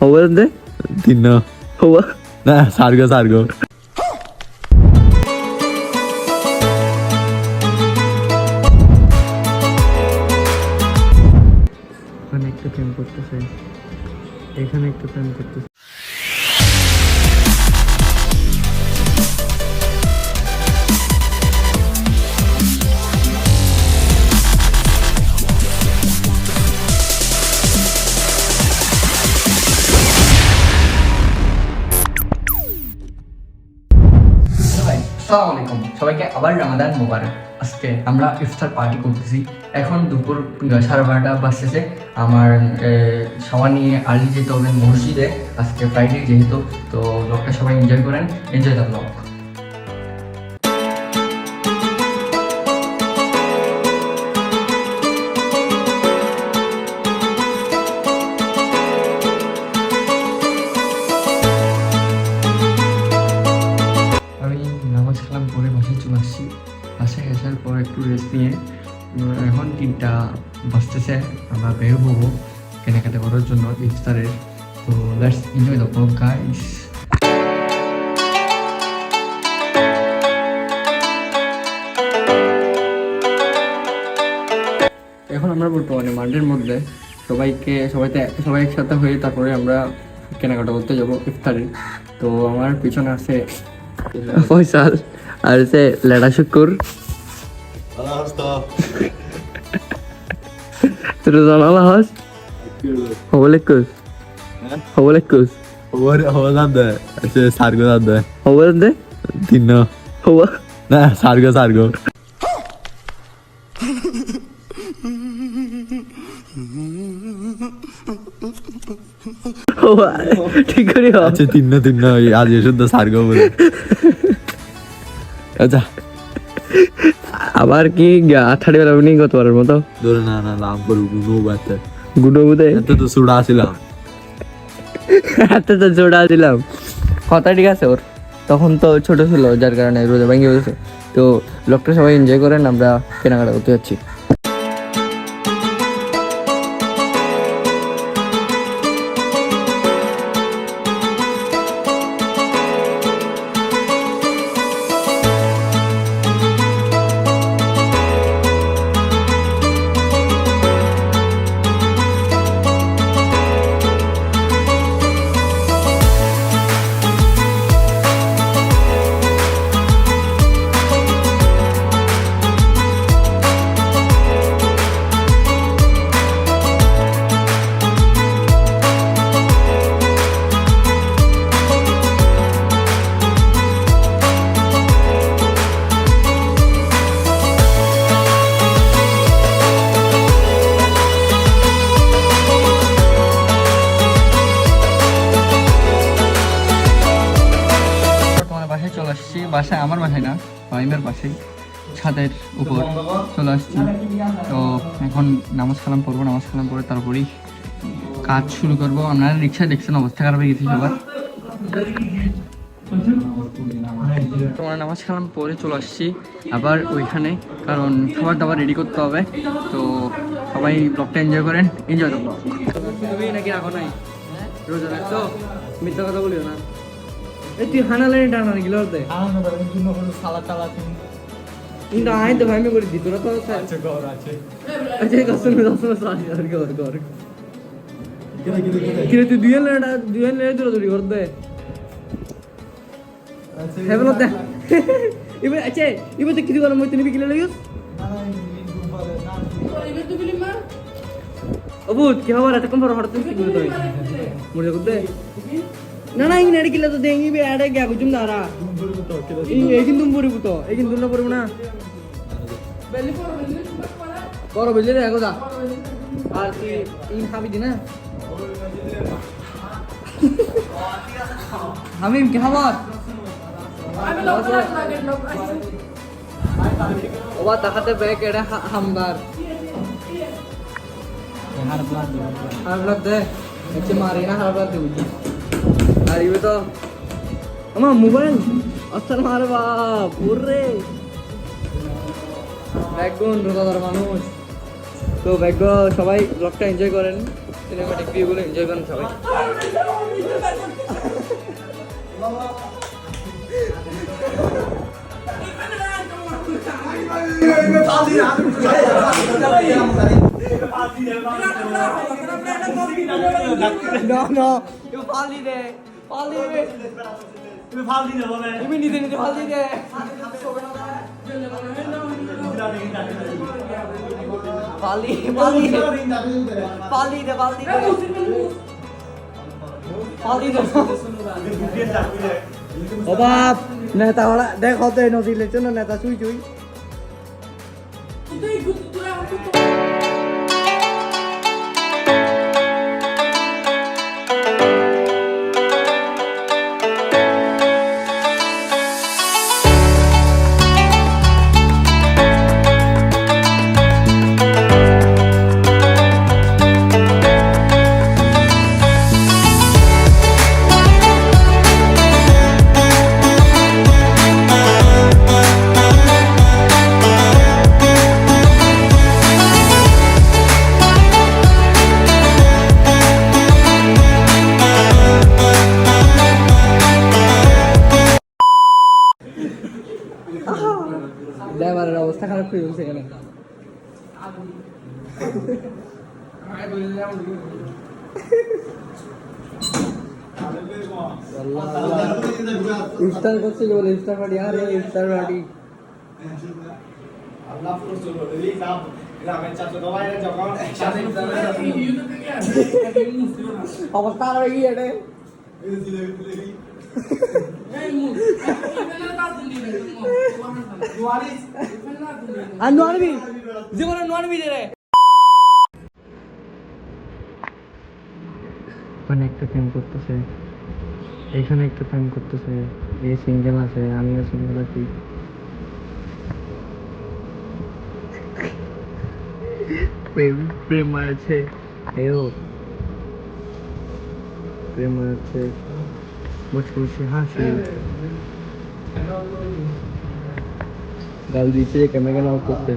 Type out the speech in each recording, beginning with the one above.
হবো তিন হবো না সার্গো এখানে একটা প্রেম করতেছে, এখানে একটা প্রেম করতেছে। আসসালামু আলাইকুম সবাইকে আবার রামাদান মোবারক। আজকে আমরা ইফতার পার্টি করতেছি। এখন দুপুর 12:30 বাজতেছে। আমার সবার নিয়ে আর্লি যেতে হবে মসজিদে, আজকে ফ্রাইডে যেহেতু। তো ব্লগটা সবাই এনজয় করেন, এনজয় দ্য ব্লগ। নামাজ কালাম করে বাসায় চলে আসছি। বাসায় আসার পর একটু রেস্ট নিয়ে এখন 3টা বাজতেছে, আমরা বের হবো কেনাকাটা করার জন্য ইফতারের। তো let's enjoy the blog guys. এখন আমরা বর্তমানে মাঠের মধ্যে সবাই একসাথে হয়ে তারপরে আমরা কেনাকাটা করতে যাবো ইফতারের। তো আমার পিছনে আছে ফয়সাল আর সে লেডা শুকুর তোর জানালা হাস হবলেকুস হবো দাদা সার্গো দাদা হবো দে তিন হবো না সার্গো ঠিক করে আচ্ছা তিন আজ শুদ্ধ সার্গো বলে। আচ্ছা আবার কি আঠাড়ি বেলা উনি গতবারের মতো ধরে না লাভ করবো গুডো বুদে এত তো সুড়া আসিলাম, এত তো জোড়া দিলাম। কথা ঠিক আছে ওর, তখন তো ছোট ছিল যার কারণে রোজা ভেঙে গেছে। তো লোকটা সবাই এনজয় করেন, আমরা কেনাকাটা করতে যাচ্ছি। চলে আসছি বাসায়, আমার বাসায় না ভাইমের পাশেই ছাদের উপর চলে আসছি। তো এখন নামাজ কালাম পড়বো, নামাজ কালাম পরে তারপরেই কাজ শুরু করবো। আপনারা রিক্সায় দেখছেন অবস্থা খারাপ হয়ে গেছি সবার। তোমার নামাজ কালাম পরে চলে আসছি আবার ওইখানে, কারণ খাবার দাবার রেডি করতে হবে। তো সবাই ব্লগটা এনজয় করেন, এনজয় দ্য ব্লগ। তুমি নাকি রাখো নাই রোজা রাখছো, মিথ্যা কথা বলিও না। এই তুই হানালে টানা গেল দে কিন্তু আয় তো ভাই করে দিত না তো। আচ্ছা কষ্ট কিরে তুই দুই দৌড়াদৌড়ি কর দে দে এবার। আচ্ছা এবার তো কিছু করার মই তুমি কিলে লাগিস অবুত কি হবার এতক্ষণ পর হঠাৎ কি করে তুই মরে করতে না না ইং নেড়ে কিলা তো দেঙ্গি বে আড়ে গয়া গুজুম দারা এইদিন তুমি পড়িব তো এইদিন তুমি না পড়িব না করো বুঝলি রে একদা। আর তুই ইং খাবি দি না আমি কি খাবার ওবা তাকাতে ব্যাগ এড়া হামদার হার ব্লাড দে এতে মারি না হার ব্লাড দে বুঝি। আর ইবে তো আমার মোবাইল অস্তার মারে বাপ ওরে ব্যাগুন রোজাদার মানুষ। তো ব্যাগ সবাই ব্লগটা এনজয় করেন, সিনেমাটিক ভিউগুলো এনজয় করেন সবাই। No, no. You fall in there. Fall in there. তুমি নিজে নিজে fall in there. Fall in, fall in. Fall in there, fall in there. Fall in there. ও বাপ নেতা ওরা দেখ হতে নদীর জন্য নেতা চুই চুই ড্রাইভারের অবস্থা খারাপ করে বলছে এখানে ইফতার করছিল বলে ইফতার পার্টি আরে ইফতার পার্টি অবস্থা আর হয়ে গিয়ে আর নোয়ানবি জীবনে নোয়ানবি রে ওখানে একটা ফ্যান করতেছে এখানে একটা ফ্যান করতেছে এই সিঙ্গেল আছে আমিও সিঙ্গেল আছি প্রেম আছে এও প্রেম আছে বসে বসে হাসি গাল দিচ্ছে কেমন কেন করতে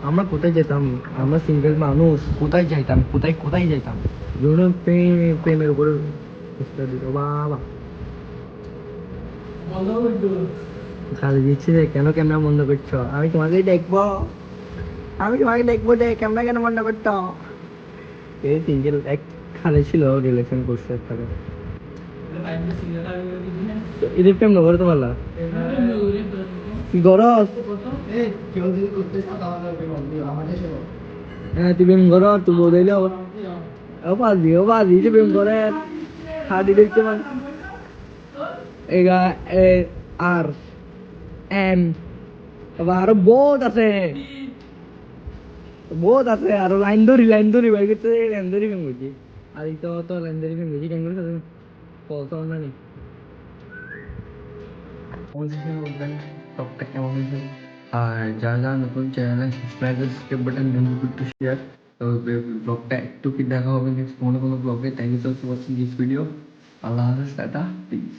আমরা কোথায় যেতাম আমরা সিঙ্গেল মানুষ কোথায় যাইতাম কোথায় যেতাম ধরুন প্রেমের উপরে দিত বাবা গাল দিচ্ছে কেন ক্যামেরা বন্ধ করছো আমি তোমাকে দেখবো ক্যামেরা কেন বন্ধ করতো এই সিঙ্গেল এক খালে ছিল রিলেশন করছে একটা এদের প্রেম নগর তো পারলা কি গরজ হ্যাঁ তুই প্রেম কর তুই বদলে ও বাজি যে প্রেম করে হাতি দেখতে পান এগা আর এম আরো বহুত আছে আরো লাইন ধরি বাইক করতে লাইন ধরি প্রেম করছি আর এই তো লাইন ধরি প্রেম করছি কেন করে পৌঁছাও না নি টকটা কেমন হয়েছে আর যারা নতুন চ্যানেলে সাবস্ক্রাইব বাটন করতে শেয়ার তো ব্লগটা একটু কি দেখা হবে নেক্সট কোনো ব্লগে thank you so much for watching this video আল্লাহ হাফেজ টাটা প্লিজ